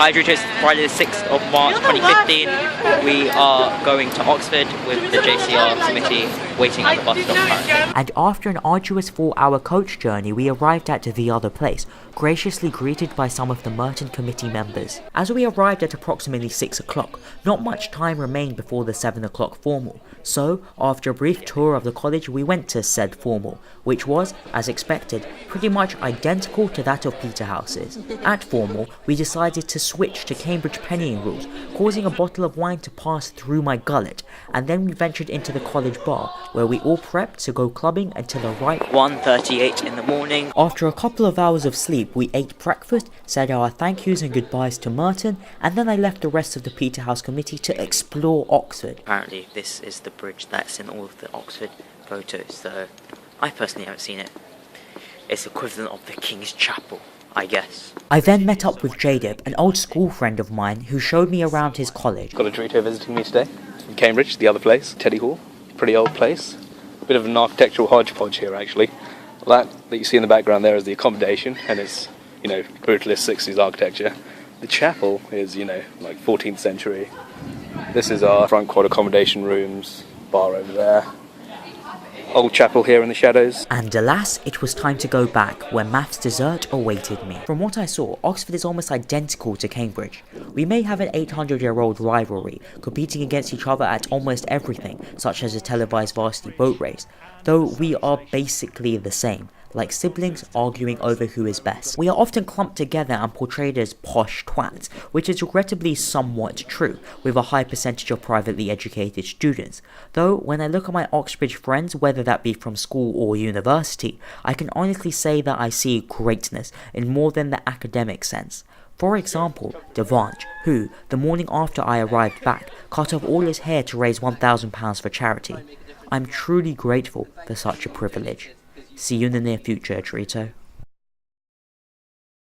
Hi Drew, it's Friday the 6th of March 2015. We are going to Oxford with the JCR committee, waiting at the bus stop currently. And after an arduous 4-hour coach journey, we arrived at the other place, graciously greeted by some of the Merton committee members. As we arrived at approximately 6 o'clock, not much time remained before the 7 o'clock formal. So, after a brief tour of the college, we went to said formal, which was, as expected, pretty much identical to that of Peterhouse's. At formal, we decided to switch to Cambridge pennying rules, causing a bottle of wine to pass through my gullet, and then we ventured into the college bar, where we all prepped to go clubbing until a ripe 1:38 in the morning. After a couple of hours of sleep, we ate breakfast, said our thank yous and goodbyes to Merton, and then I left the rest of the Peterhouse committee to explore Oxford. Apparently this is the bridge that's in all of the Oxford photos, though I personally haven't seen it. It's equivalent of the King's Chapel, I guess. I then met up with Jadip, an old school friend of mine, who showed me around his college. Got a Dorito visiting me today from Cambridge, the other place, Teddy Hall. Pretty old place. Bit of an architectural hodgepodge here, actually. That you see in the background there is the accommodation, and it's, brutalist 60s architecture. The chapel is, like 14th century. This is our front quad accommodation rooms, bar over there. Old chapel here in the shadows. And alas, it was time to go back, where maths dessert awaited me. From what I saw, Oxford is almost identical to Cambridge. We may have an 800-year-old rivalry, competing against each other at almost everything, such as a televised varsity boat race, though we are basically the same, like siblings arguing over who is best. We are often clumped together and portrayed as posh twats, which is regrettably somewhat true, with a high percentage of privately educated students. Though, when I look at my Oxbridge friends, whether that be from school or university, I can honestly say that I see greatness in more than the academic sense. For example, Devanch, who, the morning after I arrived back, cut off all his hair to raise £1,000 for charity. I'm truly grateful for such a privilege. See you in the near future, Dorito.